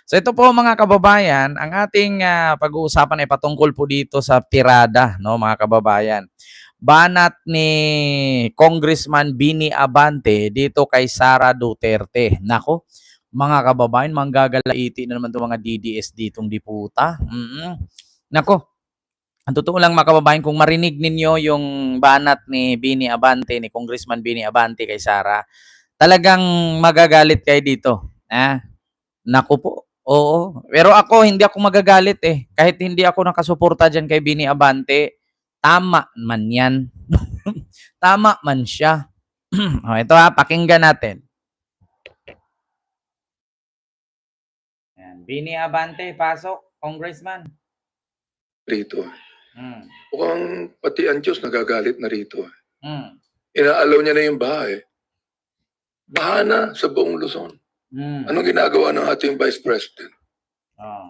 So ito po mga kababayan, ang ating pag-uusapan ay patungkol po dito sa tirada, no mga kababayan. Banat ni Congressman Bini Abante dito kay Sara Duterte. Nako, mga kababayan, manggagalaiti na naman 'tong mga DDS ditong diputa. Nako, ang totoo lang mga kababayan, kung marinig ninyo yung banat ni Bini Abante, ni Congressman Bini Abante kay Sara, talagang magagalit kayo dito. Naku po, oo. Pero ako, hindi ako magagalit eh. Kahit hindi ako nakasuporta dyan kay Bini Abante, tama man yan. Tama man siya. Ito pakinggan natin. Yan. Bini Abante, pasok, Congressman. Rito. Hmm. Mukhang pati ang Diyos nagagalit na rito. Inaalaw niya na yung baha eh. Baha na sa buong Luzon. Anong ginagawa ng ating Vice President?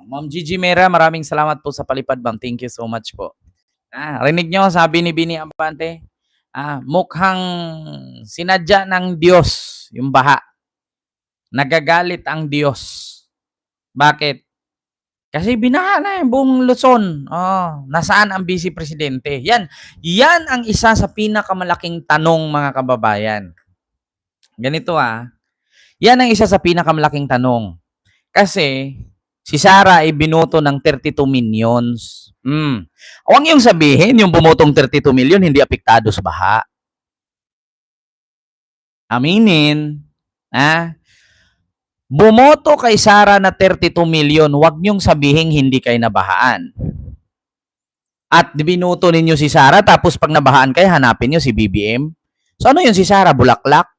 Ma'am Gigi Mera, maraming salamat po sa palipad, ma'am. Thank you so much po. Rinig nyo, sabi ni Bini Abante, mukhang sinadya ng Diyos yung baha. Nagagalit ang Diyos. Bakit? Kasi binaha na yung buong Luzon. Nasaan ang Vice Presidente? Yan ang isa sa pinakamalaking tanong, mga kababayan. Ganito yan ang isa sa pinakamalaking tanong. Kasi si Sara ay binoto ng 32 millions. Huwag yung sabihin, yung bumotong 32 million hindi apektado sa baha. Aminin. Bumoto kay Sara na 32 million, huwag niyong sabihin hindi kayo nabahaan. At binoto ninyo si Sara, tapos pag nabahaan kayo, hanapin niyo si BBM. So ano yun si Sara? Bulaklak?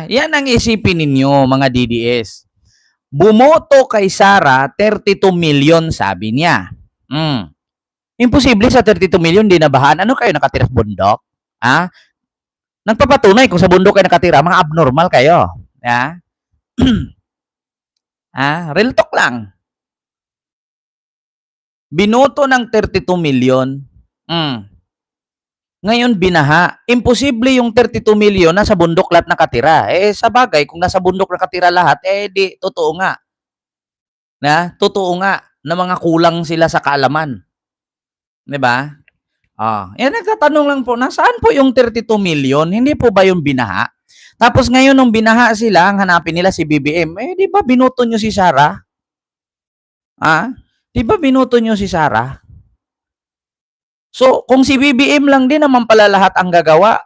Yan ang isipin ninyo, mga DDS. Bumoto kay Sara, 32 million, sabi niya. Imposible sa 32 million, di nabahaan. Ano kayo, nakatira sa bundok? Nagpapatunay kung sa bundok kayo nakatira, mga abnormal kayo. Real talk lang. Binoto ng 32 million. Ngayon binaha. Imposible yung 32 million na sa bundok lahat nakatira. Sa bagay, kung nasa bundok nakatira lahat, di totoo nga. Totoo nga na mga kulang sila sa kaalaman. 'Di ba? Nagtatanong lang po, nasaan po yung 32 million? Hindi po ba yung binaha? Tapos ngayon nung binaha sila, ang hanapin nila si BBM. Di ba binoto nyo si Sara? Di ba binoto nyo si Sara? So, kung si BBM lang din naman pala lahat ang gagawa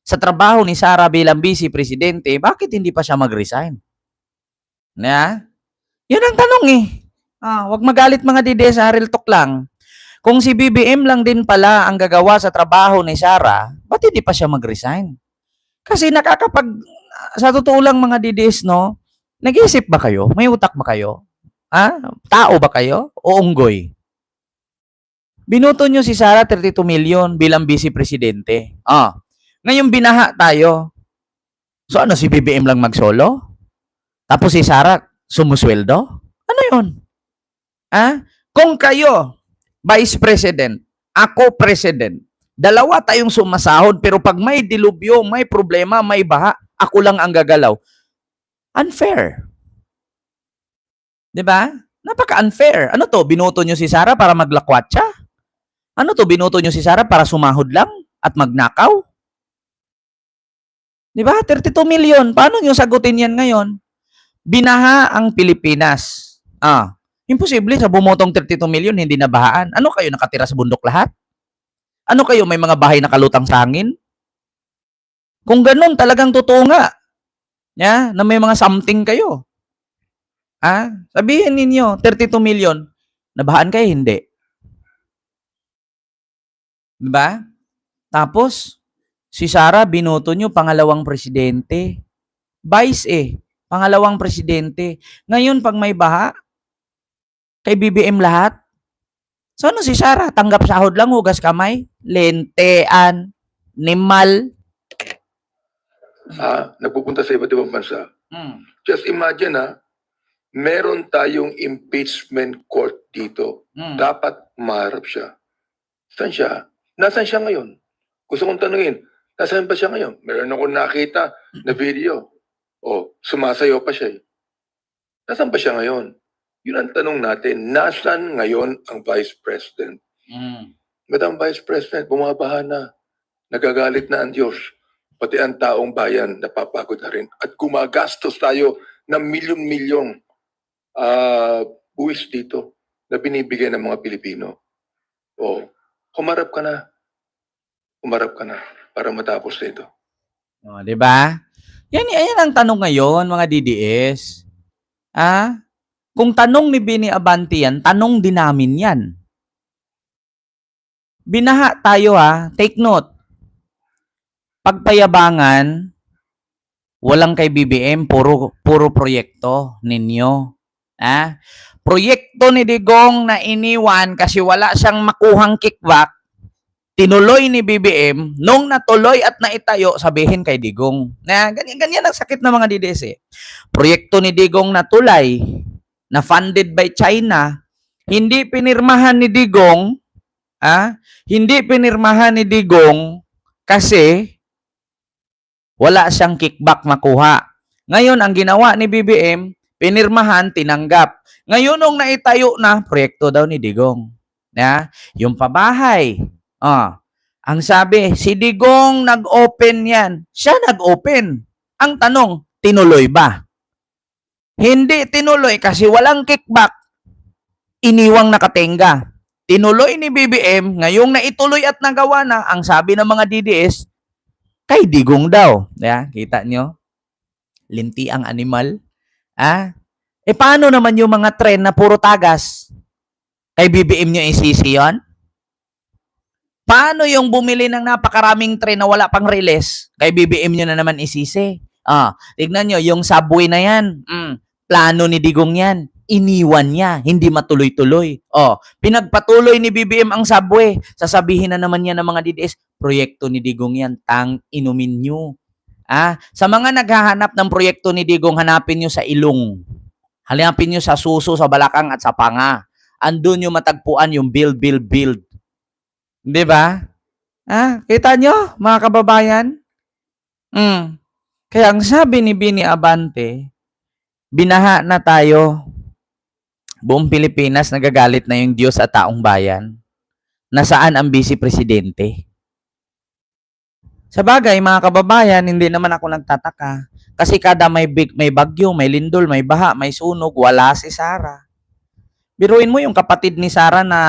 sa trabaho ni Sara bilang Vice Presidente, bakit hindi pa siya mag-resign? Yun ang tanong eh. Wag magalit mga DDS, real talk lang. Kung si BBM lang din pala ang gagawa sa trabaho ni Sara, ba't hindi pa siya mag-resign? Kasi sa totoo lang mga DDS, no? Nag-iisip ba kayo? May utak ba kayo? Tao ba kayo? O unggoy? Binoto nyo si Sara 32 million bilang Vice Presidente. Ngayon binaha tayo. So ano, si BBM lang mag-solo? Tapos si Sara sumusweldo? Ano yun? Kung kayo, Vice President, ako President, dalawa tayong sumasahod, pero pag may dilubyo, may problema, may baha, ako lang ang gagalaw. Unfair. 'Di ba? Napaka-unfair. Ano to? Binoto nyo si Sara para maglakwat siya? Ano to? Binoto nyo si Sara para sumahod lang at magnakaw? 'Di ba? 32 million. Paano nyo sagutin yan ngayon? Binaha ang Pilipinas. Imposible sa bumotong 32 million hindi nabahaan. Ano kayo, nakatira sa bundok lahat? Ano kayo, may mga bahay na kalutang sa hangin? Kung ganun, talagang totoo nga. Na may mga something kayo. Sabihin ninyo, 32 million, nabahaan kayo? Hindi. Diba? Tapos, si Sara, binoto nyo, pangalawang presidente. Vice pangalawang presidente. Ngayon, pag may baha, kay BBM lahat. So ano si Sara? Tanggap sahod lang, hugas kamay? Lentean? Nimal? Nagpupunta sa iba't ibang bansa. Just imagine meron tayong impeachment court dito. Dapat maharap siya. Saan siya? Nasaan siya ngayon? Gusto kong tanungin, nasaan pa siya ngayon? Meron akong nakita na video. Sumasayaw pa siya Nasaan ba siya ngayon? Yun ang tanong natin. Nasaan ngayon ang Vice President? Madam Vice President, bumabaha na. Nagagalit na ang Diyos. Pati ang taong bayan napapagod na rin. At gumagastos tayo ng milyon-milyong buwis dito na binibigay ng mga Pilipino. O, humarap ka na. Humarap ka na para matapos na ito. O, di ba? Yan ang tanong ngayon, mga DDS. Kung tanong ni Bini Abante yan, tanong din namin yan. Binaha tayo take note. Pagpayabangan, walang kay BBM, puro proyekto ninyo. Proyekto ni Digong na iniwan kasi wala siyang makuhang kickback, tinuloy ni BBM, nung natuloy at naitayo, sabihin kay Digong. Ganyan ang sakit ng mga DDS. Proyekto ni Digong na tulay, na funded by China, hindi pinirmahan ni Digong, hindi pinirmahan ni Digong kasi wala siyang kickback makuha. Ngayon, ang ginawa ni BBM, pinirmahan, tinanggap. Ngayon, nung naitayo na, proyekto daw ni Digong. Yung pabahay, ang sabi, si Digong nag-open yan. Siya nag-open. Ang tanong, tinuloy ba? Hindi tinuloy kasi walang kickback. Iniwang nakatenga. Tinuloy ni BBM, ngayong naituloy at nagawa na, ang sabi ng mga DDS, kay Digong daw. Kita nyo? Linti ang animal. Paano naman yung mga tren na puro tagas? Kay BBM nyo isisi yun? Paano yung bumili ng napakaraming tren na wala pang release? Kay BBM nyo na naman isisi. Tignan nyo, yung subway na yan, plano ni Digong yan. Iniwan niya, hindi matuloy-tuloy. Pinagpatuloy ni BBM ang subway. Sasabihin na naman niya ng mga DDS, proyekto ni Digong yan, inumin nyo. Sa mga naghahanap ng proyekto ni Digong, hanapin nyo sa ilong. Hanapin nyo sa suso, sa balakang at sa panga. Andun nyo matagpuan yung build. Di ba? Kita nyo, mga kababayan? Kaya ang sabi ni Bini Abante, binaha na tayo. Buong Pilipinas, nagagalit na yung Diyos at taong bayan. Nasaan ang Vice Presidente? Sa bagay, mga kababayan, hindi naman ako nagtataka. Kasi kada may bagyo, may lindol, may baha, may sunog, wala si Sara. Biruin mo yung kapatid ni Sara na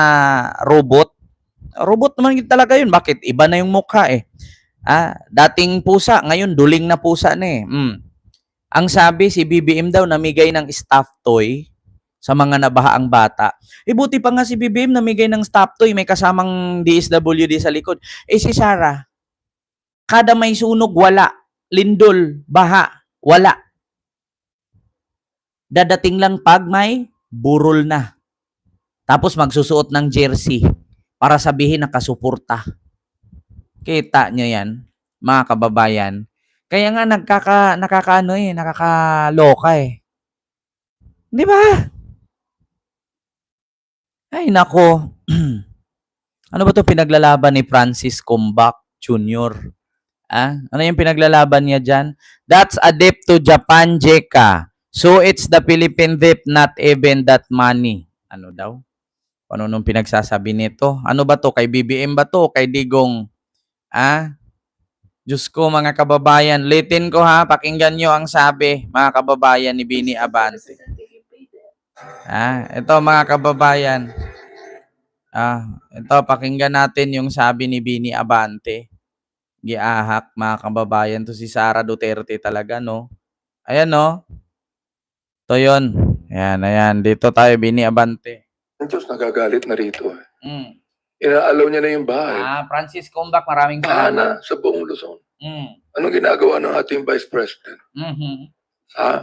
robot. Robot naman yun talaga yun. Bakit? Iba na yung mukha dating pusa, ngayon duling na pusa na Ang sabi, si BBM daw namigay ng stuffed toy sa mga nabahaang bata. Buti pa nga si BBM namigay ng stuffed toy, may kasamang DSWD sa likod. Si Sara, kada may sunog, wala. Lindol, baha, wala. Dadating lang pag may burol na. Tapos magsusuot ng jersey para sabihin nakasuporta. Kita nyo yan, mga kababayan. Kaya nga nakakaloka Di ba? Ay, nako. Ano ba 'to pinaglalaban ni Francis Combach Jr.? Ano yung pinaglalaban niya dyan? That's a debt to Japan, Jeka. So it's the Philippine debt, not even that money. Ano daw? Ano nung pinagsasabi nito? Ano ba to? Kay BBM ba to? Kay Digong? Diyos ko, mga kababayan. Litin ko pakinggan nyo ang sabi, mga kababayan ni Bini Abante. Ito mga kababayan. Ito, pakinggan natin yung sabi ni Bini Abante. Giahak, mga kababayan. To si Sara Duterte talaga, no? Ayan, no? Ito yun. Ayan. Dito tayo, Bini Abante. Ang Diyos nagagalit na rito. Inaalaw niya na yung bahay. Francis Combach, maraming salamat. Sa buong Luzon. Anong ginagawa ng ating Vice President?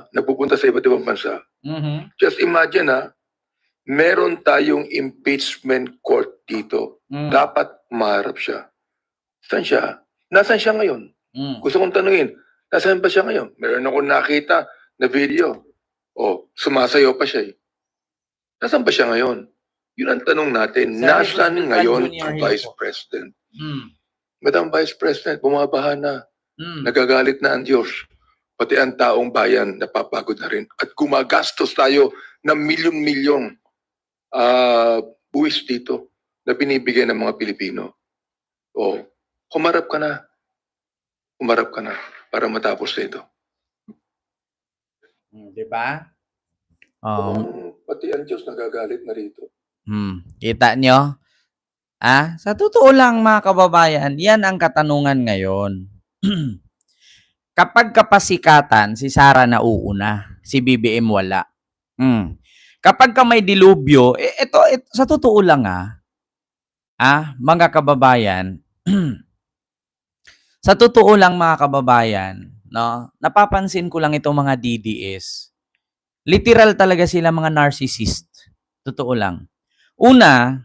Nagpupunta sa iba't ibang bansa. Just imagine meron tayong impeachment court dito. Dapat maharap siya. Saan siya? Nasaan siya ngayon? Gusto kong tanungin, nasaan ba siya ngayon? Meron akong nakita na video. Sumasayaw pa siya. Nasaan ba siya ngayon? Yun ang tanong natin. Nasaan ngayon ang Vice President? Madam Vice President, bumabaha na. Nagagalit na ang Diyos. pati ang taong bayan napapagod na rin. At gumagastos tayo ng milyon-milyong buwis dito na binibigay ng mga Pilipino. O, humarap ka na. Humarap ka na para matapos na ito. Di ba? Pati ang Diyos nagagalit na rito. Kita nyo? Sa totoo lang mga kababayan, yan ang katanungan ngayon. Kapag kapasikatan, si Sara nauuna, si BBM wala. Kapag ka may dilubyo, ito sa totoo lang mga kababayan, sa totoo lang mga kababayan, no, napapansin ko lang itong mga DDS. Literal talaga sila mga narcissist. Totoo lang. Una,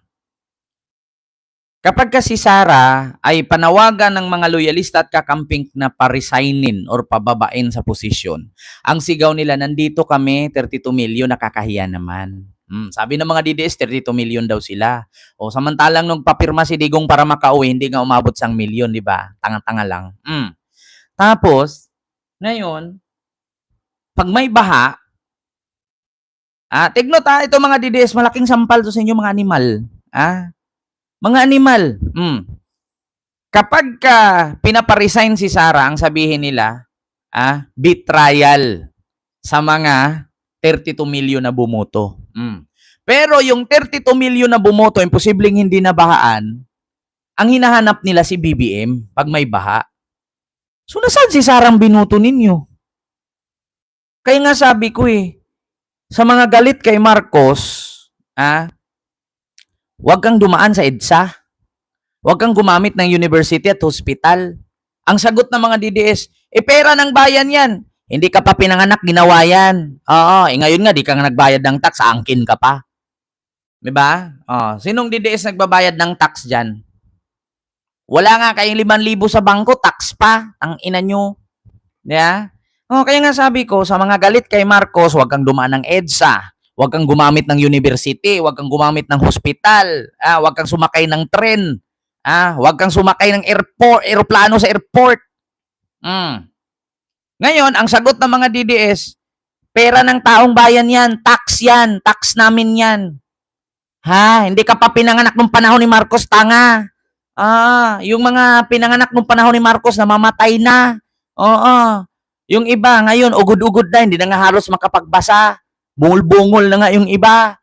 kapag kasi Sara ay panawagan ng mga loyalista at kakamping na pa-resignin or pababain sa posisyon, ang sigaw nila, nandito kami, 32 milyon, nakakahiya naman. Sabi ng mga DDS, 32 milyon daw sila. O samantalang nung papirma si Digong para makauwi, hindi nga umabot sa 1 milyon, di ba? Tanga-tanga lang. Tapos, ngayon, pag may baha, tigno ito mga DDS, malaking sampal to sa inyo mga animal. Mga animal. Kapag pinaparesign si Sara, ang sabihin nila, betrayal sa mga 32 milyon na bumoto. Pero yung 32 milyon na bumoto, imposibleng hindi nabahaan, ang hinahanap nila si BBM pag may baha. So, nasaan si Sarang binuto ninyo? Kaya nga sabi ko sa mga galit kay Marcos, huwag kang dumaan sa EDSA. Huwag kang gumamit ng university at hospital. Ang sagot ng mga DDS, pera ng bayan yan. Hindi ka pa pinanganak, ginawa yan. Ngayon nga, di ka nga nagbayad ng tax, angkin ka pa. Diba? Sinong DDS nagbabayad ng tax dyan? Wala nga kayong 5,000 sa bangko, tax pa. Ang ina nyo. Yeah? Kaya nga sabi ko, sa mga galit kay Marcos, huwag kang dumaan ng EDSA. Huwag kang gumamit ng university. Huwag kang gumamit ng hospital. Huwag kang sumakay ng tren. Huwag kang sumakay ng aeroplano sa airport. Ngayon, ang sagot ng mga DDS, pera ng taong bayan yan. Tax yan. Tax namin yan. Hindi ka pa pinanganak nung panahon ni Marcos, tanga. Yung mga pinanganak nung panahon ni Marcos, namamatay na. Yung iba, ngayon, ugod-ugod na, hindi na nga halos makapagbasa. Bungol-bungol na nga yung iba.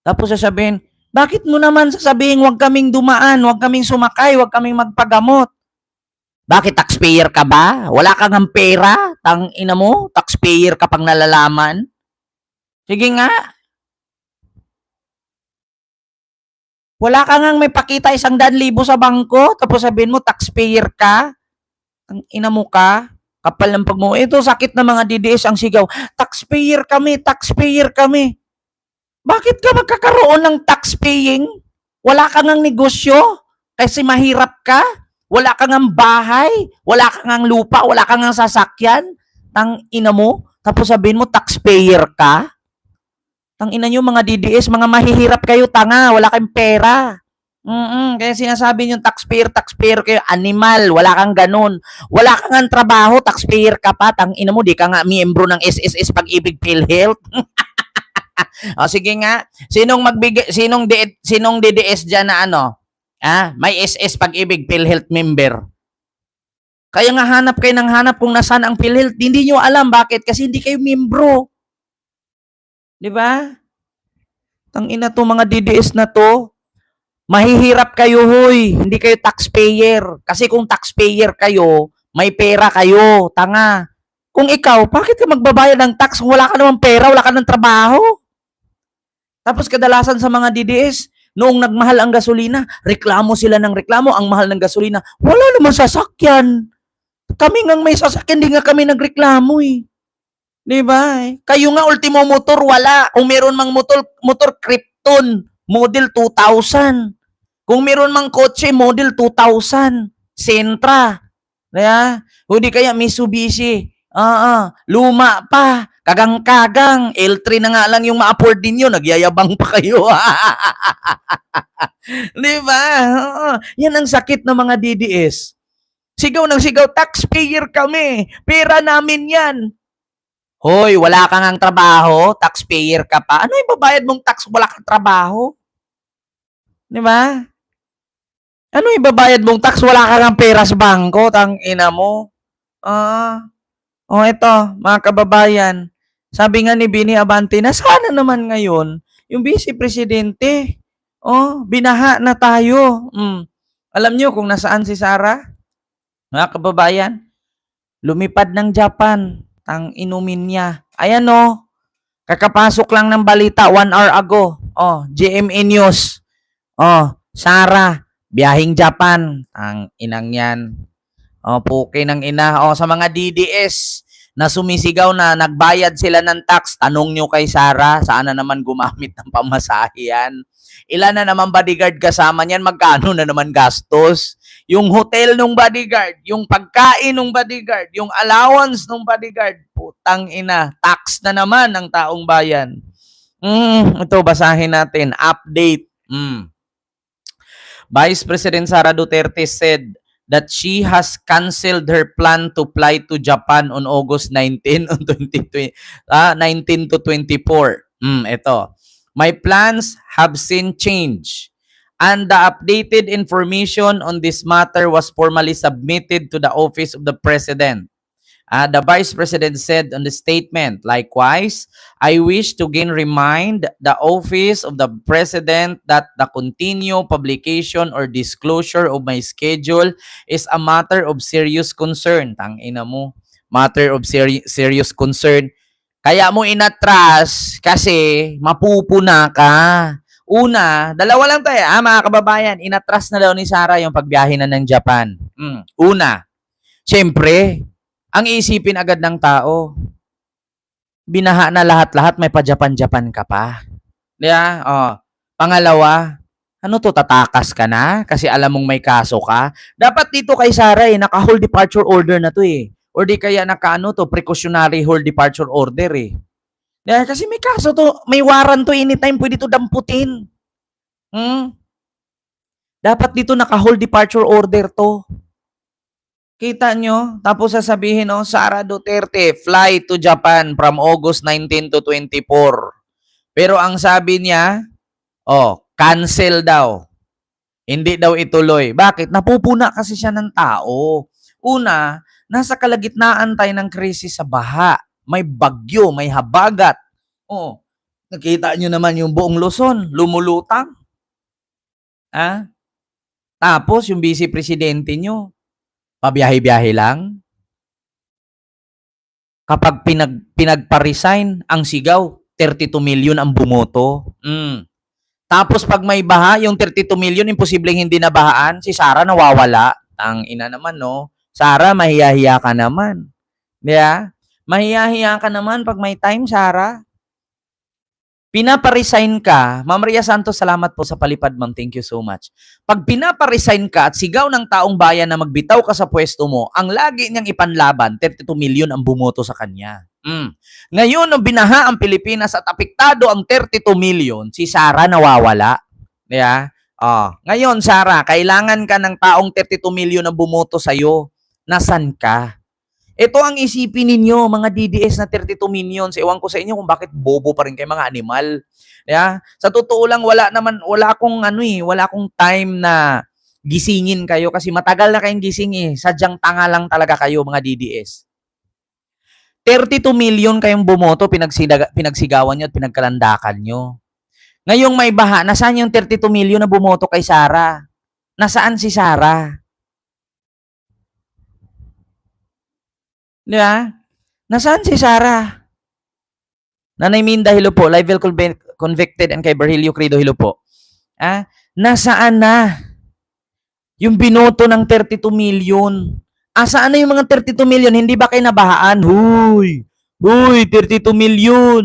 Tapos sasabihin, bakit mo naman sasabihin huwag kaming dumaan, huwag kaming sumakay, huwag kaming magpagamot? Bakit taxpayer ka ba? Wala kang ng pera? Tang ina mo, taxpayer ka pang nalalaman? Sige nga. Wala ka ngang may pakita 100,000 sa bangko, tapos sabihin mo, taxpayer ka? Ang ina mo ka? Kapal ng pag mo. Ito, sakit na mga DDS ang sigaw. Taxpayer kami, taxpayer kami. Bakit ka magkakaroon ng tax paying? Wala ka ngang negosyo? Kasi mahirap ka? Wala ka ngang bahay? Wala ka ngang lupa? Wala ka ngang sasakyan? Tang ina mo? Tapos sabihin mo, taxpayer ka? Tang ina nyo, mga DDS, mga mahihirap kayo, tanga. Wala kayong pera. Kaya sinasabi nyo, taxpayer kayo, animal, wala kang ganun. Wala kang ang trabaho, taxpayer ka pa, tang ina mo, di ka nga miyembro ng SSS Pag-ibig PhilHealth. Sige nga, sinong DDS dyan na may SS Pag-ibig PhilHealth member? Kaya nga hanap kayo ng hanap kung nasaan ang PhilHealth, hindi nyo alam bakit, kasi hindi kayo miyembro. Di ba? Tang ina to mga DDS na to. Mahihirap kayo, hoy. Hindi kayo taxpayer. Kasi kung taxpayer kayo, may pera kayo. Tanga. Kung ikaw, bakit ka magbabayad ng tax kung wala ka namang pera, wala ka ng trabaho? Tapos kadalasan sa mga DDS, noong nagmahal ang gasolina, reklamo sila ng reklamo, ang mahal ng gasolina. Wala namang sasakyan. Kami ngang may sasakyan, di nga kami nagreklamo eh. Di ba? Kayo nga, ultimo motor, wala. Kung meron mang motor Krypton, model 2000. Kung meron mang kotse, model 2000. Sentra. Kaya, hindi kaya Mitsubishi. Luma pa. Kagang-kagang. L3 na nga lang yung ma-afford ninyo. Nagyayabang pa kayo. Di ba? Yan ang sakit ng mga DDS. Sigaw ng sigaw, taxpayer kami. Pera namin yan. Hoy, wala kang ang trabaho, taxpayer ka pa. Ano ibabayad mong tax, wala kang trabaho? Di ba? Ano ibabayad mong tax, wala kang ang pera sa bangko, tang ina mo. Ito, mga kababayan. Sabi nga ni Bini Abante na sana naman ngayon, yung Vice Presidente, binaha na tayo. Alam nyo kung nasaan si Sara? Mga kababayan, lumipad ng Japan, ang inumin niya. Ayan kakapasok lang ng balita 1 hour ago. GMA News. Sara, biyahing Japan. Ang inang yan. Puke ng ina. Sa mga DDS na sumisigaw na nagbayad sila ng tax, tanong nyo kay Sara, saan na naman gumamit ng pamasahe yan? Ilan na naman bodyguard kasama niyan? Magkano na naman gastos? Yung hotel ng bodyguard, yung pagkain ng bodyguard, yung allowance ng bodyguard, putang ina, tax na naman ng taong bayan. Ito, basahin natin. Update. Vice President Sara Duterte said that she has canceled her plan to fly to Japan on August 19 on 2020, 19 to 24. Ito. My plans have since changed, and the updated information on this matter was formally submitted to the Office of the President. The Vice President said on the statement, likewise, I wish to again remind the Office of the President that the continued publication or disclosure of my schedule is a matter of serious concern. Tangina mo, matter of serious concern. Kaya mo inatras kasi mapupuna ka. Una, dalawa lang tayo, mga kababayan, inatras na daw ni Sara yung pagbiyahe na ng Japan. Una, syempre, ang isipin agad ng tao, binaha na lahat-lahat, may pa-Japan-Japan ka pa. Diba? Pangalawa, ano to, tatakas ka na? Kasi alam mong may kaso ka? Dapat dito kay Sara, naka-hold departure order na to eh. Or di kaya precautionary hold departure order eh. Diba? Kasi may kaso to, may warrant to anytime, pwede to damputin. Dapat dito naka-hold departure order to. Kita nyo? Tapos sasabihin, Sara Duterte, fly to Japan from August 19 to 24. Pero ang sabi niya, cancel daw. Hindi daw ituloy. Bakit? Napupuna kasi siya ng tao. Una, nasa kalagitnaan tayo ng krisis sa baha. May bagyo, may habagat. Nakita nyo naman yung buong Luzon, lumulutang. Tapos yung vice presidente nyo, pabiyahe-biyahe lang. Kapag pinagpa-resign, ang sigaw, 32 million ang bumoto. Tapos pag may baha, yung 32 million, imposibleng hindi nabahaan. Si Sara nawawala. Ang ina naman, no? Sara, mahiyahiya ka naman. Diba? Mahiyahiya ka naman pag may time, Sara. Pinapa-resign ka, Ma'am Maria Santos, salamat po sa palipad, ma'am. Thank you so much. Pag pinapa-resign ka at sigaw ng taong bayan na magbitaw ka sa pwesto mo, ang lagi niyang ipanlaban, 32 million ang bumoto sa kanya. Ngayon, nung binaha ang Pilipinas at apektado ang 32 million, si Sara nawawala. Yeah? Ngayon, Sara, kailangan ka ng taong 32 million na bumoto sa'yo. Nasaan ka? Ito ang isipin ninyo, mga DDS na 32 millions. Ewan ko sa inyo kung bakit bobo pa rin kayo mga animal. Yeah? Sa totoo lang, wala akong time na gisingin kayo kasi matagal na kayong gising eh. Sadyang tanga lang talaga kayo, mga DDS. 32 million kayong bumoto, pinagsigawan nyo at pinagkalandakan nyo. Ngayong may baha, nasaan yung 32 million na bumoto kay Sara? Nasaan si Sara? Di ba? Nasaan si Sara? Nanay Minda, hello po. Live convicted and kay Berhelio Crido, hello po. Nasaan na? Yung binoto ng 32 million. Saan na yung mga 32 million? Hindi ba kayo nabahaan? Huy, 32 million.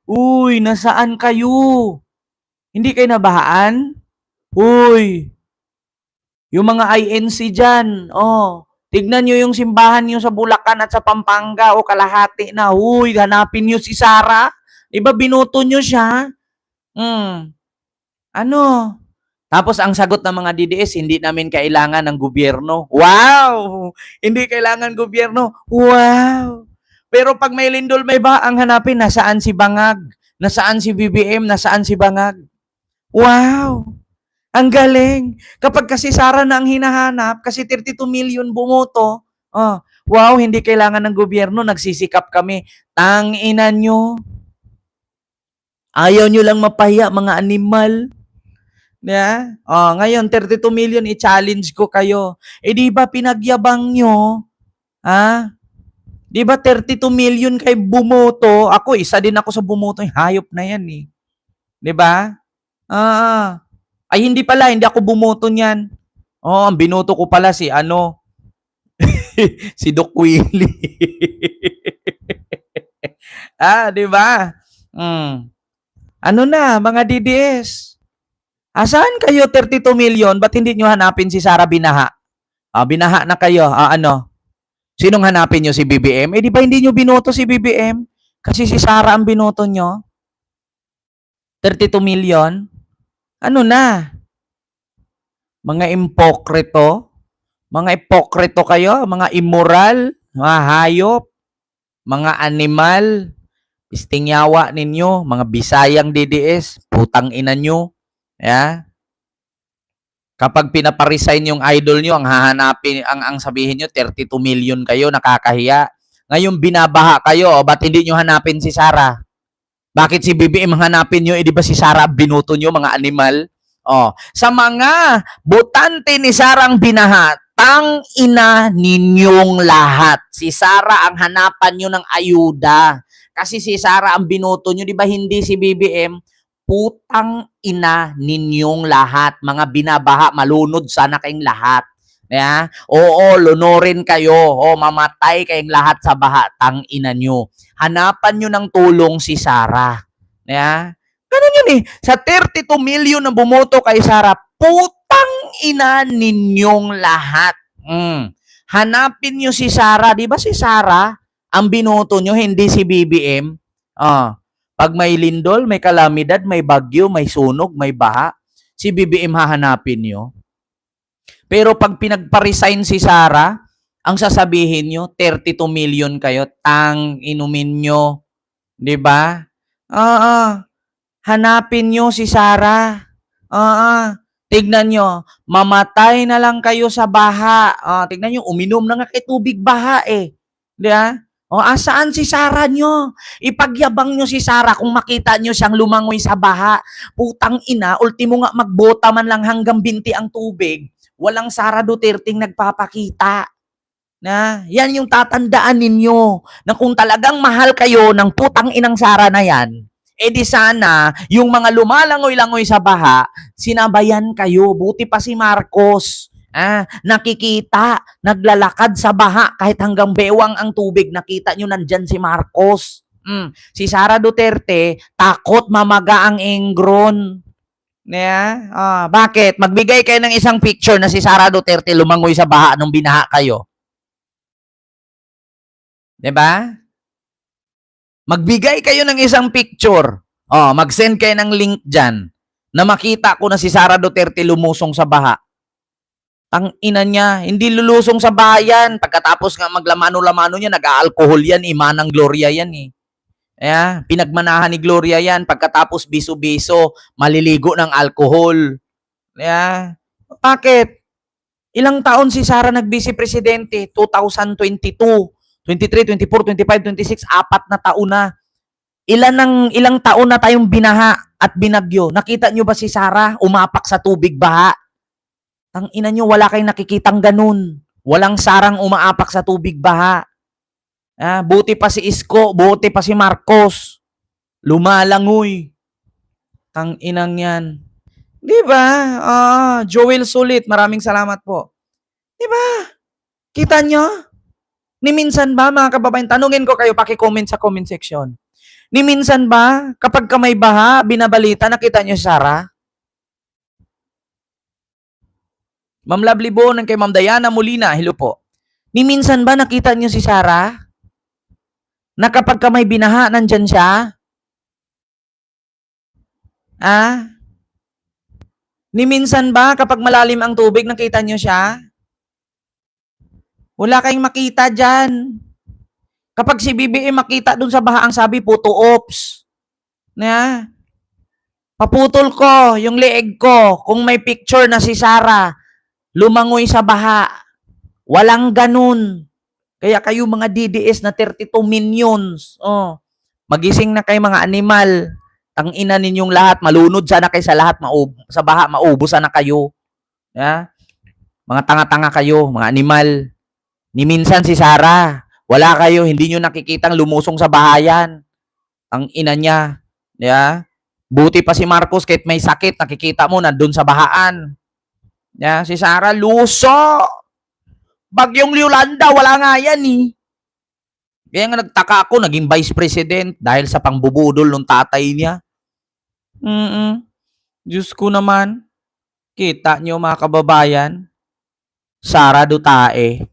Uy, nasaan kayo? Hindi kayo nabahaan? Uy, yung mga INC dyan, tignan nyo yung simbahan nyo sa Bulacan at sa Pampanga o kalahati na. Hanapin nyo si Sara. Diba binoto nyo siya? Tapos ang sagot ng mga DDS, hindi namin kailangan ng gobyerno. Wow! Hindi kailangan gobyerno. Wow! Pero pag may lindol, may ba, ang hanapin, nasaan si Bangag? Nasaan si BBM? Nasaan si Bangag? Wow! Ang galing. Kapag kasi Sara na ang hinahanap, kasi 32 million bumoto, wow, hindi kailangan ng gobyerno, nagsisikap kami. Tangina nyo. Ayaw nyo lang mapahiya, mga animal. Yeah? Ngayon, 32 million, i-challenge ko kayo. Di ba pinagyabang nyo? Ha? Di ba 32 million kay bumoto? Ako, isa din ako sa bumoto. Hayop na yan eh. Di ba? Ay, hindi pala. Hindi ako bumoto niyan. Ang binoto ko pala si si Doc Willie. Di ba? Ano na, mga DDS? Asaan kayo 32 million? Ba't hindi nyo hanapin si Sara Binaha? Binaha na kayo. Ano? Sinong hanapin nyo? Si BBM? Di ba hindi nyo binoto si BBM? Kasi si Sara ang binoto nyo? 32 million? Ano na? Mga impokrito? Mga ipokrito kayo? Mga immoral? Mga hayop? Mga animal? Istingyawa ninyo? Mga Bisayang DDS? Putang ina nyo? Yeah? Kapag pinaparesign yung idol nyo, ang hahanapin, ang sabihin nyo, 32 million kayo, nakakahiya. Ngayon, binabaha kayo, ba't hindi nyo hanapin si Sara? Bakit si BBM hanapin nyo? Di ba si Sara binuto nyo, mga animal? Sa mga botante ni Sarang Binaha, tang ina ninyong lahat. Si Sara ang hanapan nyo ng ayuda. Kasi si Sara ang binoto nyo, di ba hindi si BBM? Putang ina ninyong lahat. Mga binabaha, malunod sana kayong lahat. Yeah? Oo, lunurin kayo. Mamatay kayong lahat sa baha. Tang ina nyo. Hanapan nyo ng tulong si Sara. Yeah? Ganun yun eh. Sa 32 million na bumoto kay Sara, putang ina ninyong lahat. Hanapin nyo si Sara. Di ba si Sara ang binoto nyo, hindi si BBM? Pag may lindol, may kalamidad, may bagyo, may sunog, may baha, si BBM hahanapin nyo. Pero pag pinagpa-resign si Sara, ang sasabihin nyo, 32 million kayo, tang inumin nyo. Diba? Hanapin nyo si Sara. Tignan nyo, mamatay na lang kayo sa baha. Tignan nyo, uminom na nga kay tubig baha eh. Diba? Asaan si Sara nyo? Ipagyabang nyo si Sara kung makita nyo siyang lumangoy sa baha. Putang ina, ultimo nga magbota man lang hanggang binti ang tubig. Walang Sara Duterte nagpapakita. Yan yung tatandaan ninyo na kung talagang mahal kayo ng putang inang Sara na yan, di sana yung mga lumalangoy-langoy sa baha, sinabayan kayo. Buti pa si Marcos. Nakikita, naglalakad sa baha kahit hanggang bewang ang tubig, nakita nyo nandyan si Marcos. Si Sara Duterte, takot mamaga ang ingron. Bakit? Magbigay kayo ng isang picture na si Sara Duterte lumangoy sa baha nung binaha kayo. Diba? Magbigay kayo ng isang picture. Mag-send kayo ng link dyan na makita ko na si Sara Duterte lumusong sa baha. Ang ina niya, hindi lulusong sa bayan. Pagkatapos nga maglamano-lamano niya, nag-aalkohol yan, imanang Gloria yan eh. Pinagmanahan ni Gloria yan. Pagkatapos biso-biso, maliligo ng alkohol. Bakit? Ilang taon si Sara nag-vice presidente? 2022, 23, 24, 25, 26, 4 na taon na. Ilang taon na tayong binaha at binagyo. Nakita nyo ba si Sara umapak sa tubig baha? Tang ina nyo, wala kayong nakikitang ganun. Walang Sarang umaapak sa tubig baha. Buti pa si Isko, buti pa si Marcos. Lumalangoy. Tang inang yan. Diba? Joel Sulit, maraming salamat po. Diba? Kita nyo? Ni minsan ba, mga kababayan, tanungin ko kayo, paki-comment sa comment section. Ni minsan ba, kapag ka may baha, binabalita, nakita nyo si Sara? Ma'am Lovely Bonan kay Ma'am Diana Molina, hello po. Ni minsan ba nakita niyo si Sara? Na kapag ka may binaha, nandyan siya? Ni minsan ba kapag malalim ang tubig, nakita nyo siya? Wala kayong makita dyan. Kapag si BBM makita dun sa baha, ang sabi, puto ops. Na, paputol ko yung leeg ko kung may picture na si Sara lumangoy sa baha. Walang ganun. Kaya kayo mga DDS na 32 minions, magising na kayo mga animal. Ang ina ninyong lahat, malunod sana kayo sa lahat, sa baha, maubos sana kayo. Yeah? Mga tanga-tanga kayo, mga animal. Ni minsan si Sara, wala kayo, hindi nyo nakikitang lumusong sa bahayan. Ang ina niya. Yeah? Buti pa si Marcos, kahit may sakit, nakikita mo, nandun sa bahaan. Yeah? Si Sara, luso! Bagyong Yolanda, wala nga yan eh. Kaya nga nagtaka ako, naging vice president dahil sa pangbubudol ng tatay niya. Diyos ko naman. Kita nyo mga kababayan, Sara Dutae,